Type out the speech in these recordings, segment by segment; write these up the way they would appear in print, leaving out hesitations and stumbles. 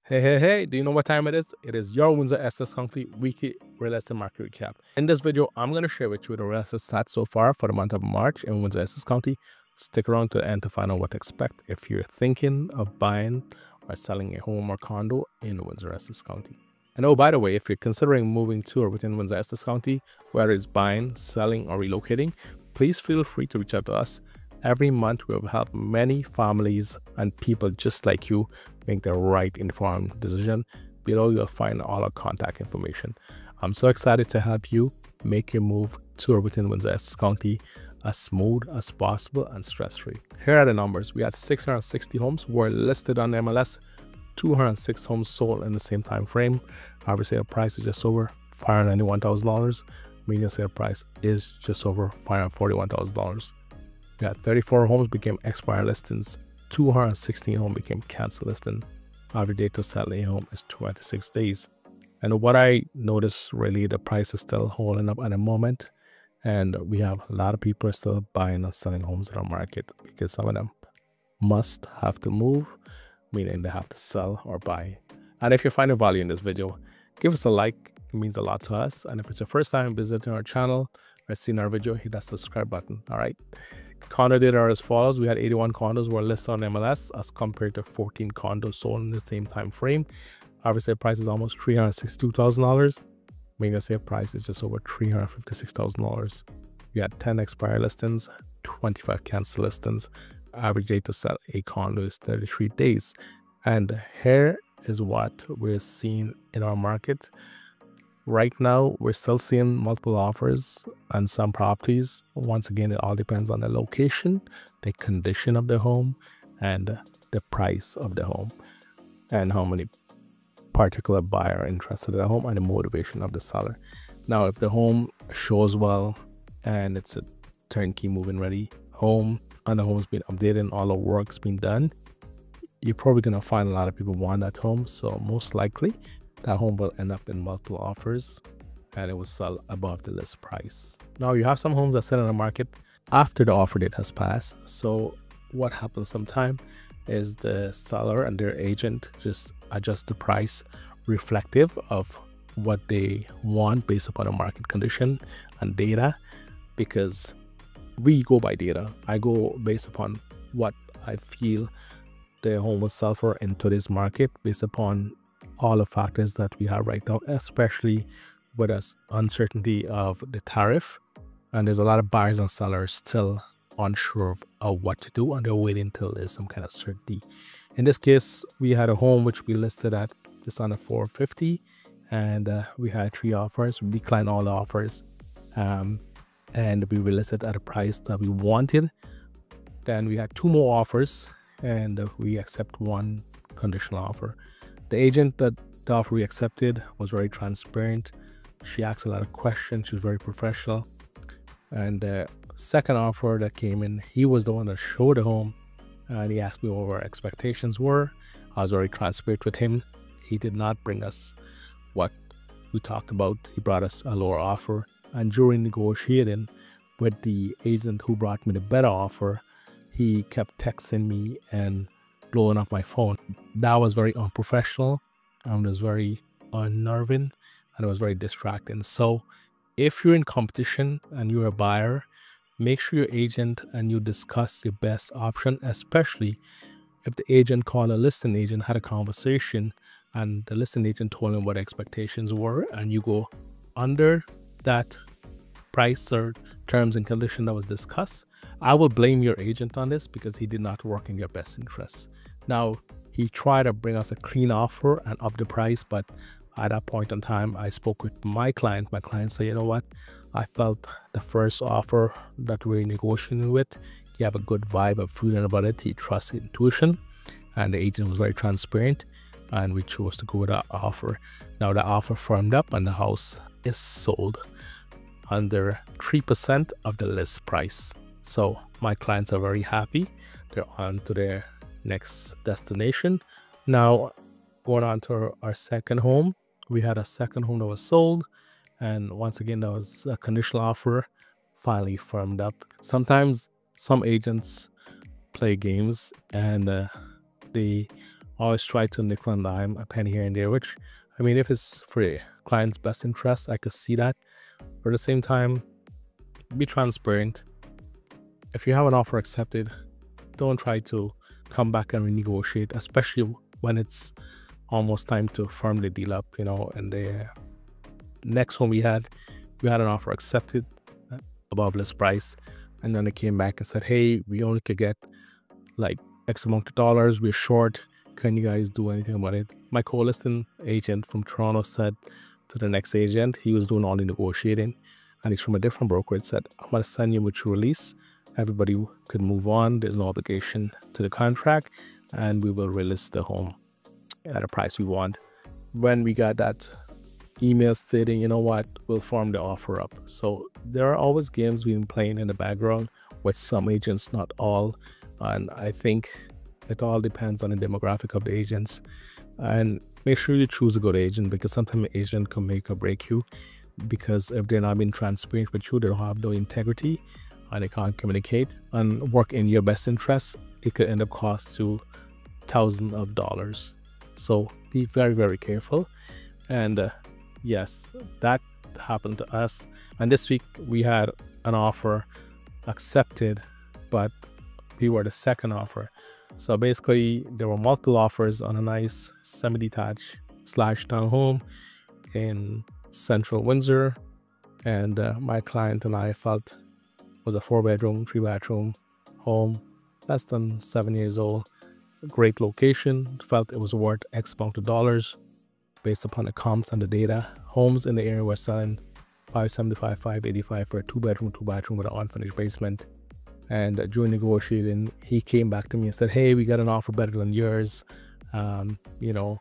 Hey, do you know what time it is? It is your Windsor Essex County weekly real estate market recap. In this video, I'm going to share with you the real estate stats so far for the month of March in Windsor Essex County. Stick around to the end to find out what to expect if you're thinking of buying or selling a home or condo in Windsor Essex County. And oh, by the way, if you're considering moving to or within Windsor Essex County, whether it's buying, selling, or relocating, please feel free to reach out to us. Every month, we have helped many families and people just like you make the right informed decision. Below, you'll find all our contact information. I'm so excited to help you make your move to or within Windsor Essex County as smooth as possible and stress-free. Here are the numbers. We had 660 homes were listed on MLS, 206 homes sold in the same time frame. Average sale price is just over $591,000. Median sale price is just over $541,000. We had 34 homes became expired listings, 216 homes became cancel listing. Average day to sell a home is 26 days. And what I noticed, really, the price is still holding up at the moment. And we have a lot of people are still buying and selling homes in our market because some of them must have to move, meaning they have to sell or buy. And if you're finding value in this video, give us a like. It means a lot to us. And if it's your first time visiting our channel or seeing our video, hit that subscribe button. All right. Condo data are as follows. We had 81 condos were listed on MLS as compared to 14 condos sold in the same time frame. Average sale price is almost $362,000. Median sale price is just over $356,000. We had 10 expired listings, 25 cancel listings. Average day to sell a condo is 33 days. And here is what we're seeing in our market. Right now, we're still seeing multiple offers on some properties. Once again, it all depends on the location, the condition of the home, and the price of the home, and how many particular buyer are interested in the home, and the motivation of the seller. Now, if the home shows well and it's a turnkey move-in ready home, and the home's been updated and all the work's been done, you're probably going to find a lot of people want that home. So most likely, that home will end up in multiple offers and it will sell above the list price. Now, you have some homes that sell in the market after the offer date has passed. So what happens sometimes is the seller and their agent just adjust the price reflective of what they want based upon the market condition and data, because we go by data. I go based upon what I feel the home will sell for in today's market based upon all the factors that we have right now, especially with us uncertainty of the tariff. And there's a lot of buyers and sellers still unsure of what to do, and they're waiting until there's some kind of certainty. In this case, we had a home which we listed at just under $450, and we had 3 offers. We declined all the offers, and we listed at a price that we wanted. Then we had 2 more offers, and we accept 1 conditional offer. The agent that the offer we accepted was very transparent. She asked a lot of questions. She was very professional. And the second offer that came in, he was the one that showed the home, and he asked me what our expectations were. I was very transparent with him. He did not bring us what we talked about. He brought us a lower offer. And during negotiating with the agent who brought me the better offer, he kept texting me and blowing up my phone. That was very unprofessional, and it was very unnerving, and it was very distracting. So if you're in competition and you're a buyer, make sure your agent and you discuss your best option, especially if the agent called a listing agent, had a conversation, and the listing agent told him what expectations were, and you go under that price or terms and condition that was discussed. I will blame your agent on this because he did not work in your best interest. Now, he tried to bring us a clean offer and up the price, but at that point in time, I spoke with my client. My client said, you know what, I felt the first offer that we were negotiating with, he have a good vibe of feeling about it. He trusts intuition, and the agent was very transparent, and we chose to go with that offer. Now, the offer firmed up and the house is sold under 3% of the list price. So my clients are very happy. They're on to their next destination. Now, going on to our second home, we had a second home that was sold, and once again, that was a conditional offer, finally firmed up. Sometimes some agents play games and they always try to nickel and dime a penny here and there, which, I mean, if it's for the client's best interest, I could see that. But at the same time, be transparent. If you have an offer accepted, don't try to come back and renegotiate, especially when it's almost time to firm the deal up, you know. And the next home we had an offer accepted above list price, and then they came back and said, hey, we only could get like X amount of dollars, we're short, can you guys do anything about it? My co-listing agent from Toronto said to the next agent, he was doing all the negotiating, and he's from a different brokerage, said, I'm going to send you with your release, everybody could move on, there's no obligation to the contract, and we will release the home at a price we want. When we got that email stating, you know what, we'll form the offer up. So there are always games being playing in the background with some agents, not all. And I think it all depends on the demographic of the agents. And make sure you choose a good agent, because sometimes an agent can make or break you, because if they're not being transparent with you, they don't have no integrity and they can't communicate and work in your best interest, it could end up cost you thousands of dollars. So be very, very careful. And yes, that happened to us. And this week we had an offer accepted, but we were the second offer. So basically there were multiple offers on a nice semi-detached / townhome in central Windsor, and my client and I felt was a 4-bedroom, 3-bathroom home, less than 7 years old, great location, felt it was worth X amount of dollars based upon the comps and the data. Homes in the area were selling $575, $585 for a 2-bedroom, 2-bathroom with an unfinished basement. And during negotiating, he came back to me and said, hey, we got an offer better than yours. You know,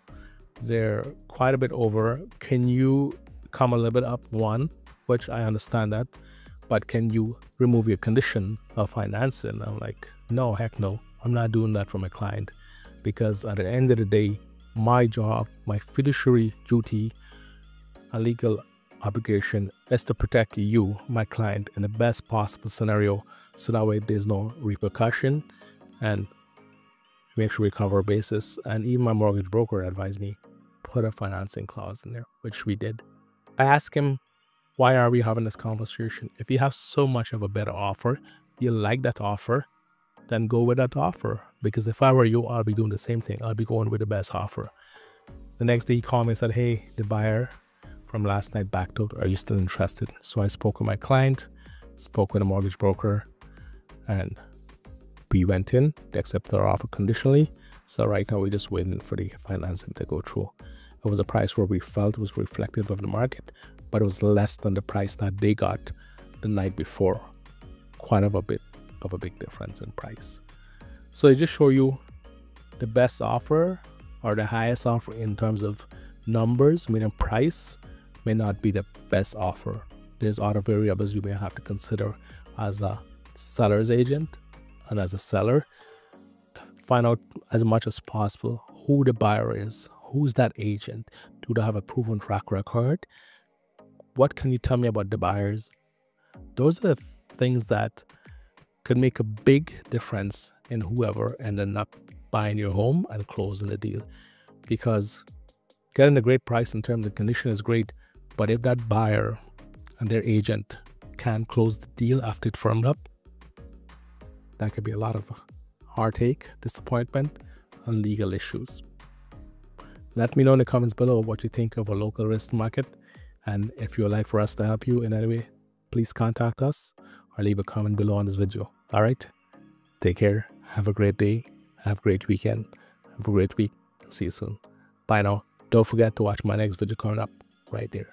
they're quite a bit over. Can you come a little bit up one, which I understand that, but can you remove your condition of financing? I'm like, no, heck no. I'm not doing that for my client, because at the end of the day, my job, my fiduciary duty, a legal obligation is to protect you, my client, in the best possible scenario, so that way there's no repercussion, and make sure we cover our basis. And even my mortgage broker advised me, put a financing clause in there, which we did. I asked him, why are we having this conversation? If you have so much of a better offer, you like that offer, then go with that offer. Because if I were you, I'll be doing the same thing. I'll be going with the best offer. The next day he called me and said, hey, the buyer from last night backed out. Are you still interested? So I spoke with my client, spoke with a mortgage broker, and we went in. They accepted our offer conditionally. So right now we're just waiting for the financing to go through. It was a price where we felt was reflective of the market, but it was less than the price that they got the night before. Quite a bit of a big difference in price. So it just show you the best offer or the highest offer in terms of numbers, meaning price, may not be the best offer. There's other variables you may have to consider as a seller's agent and as a seller. Find out as much as possible who the buyer is, who's that agent, do they have a proven track record, what can you tell me about the buyers. Those are the things that could make a big difference in whoever ended up buying your home and closing the deal. Because getting a great price in terms of condition is great, but if that buyer and their agent can't close the deal after it firmed up, that could be a lot of heartache, disappointment, and legal issues. Let me know in the comments below what you think of a local risk market, and if you would like for us to help you in any way, please contact us or leave a comment below on this video. All right, take care, have a great day, have a great weekend, have a great week, and see you soon. Bye now. Don't forget to watch my next video coming up right there.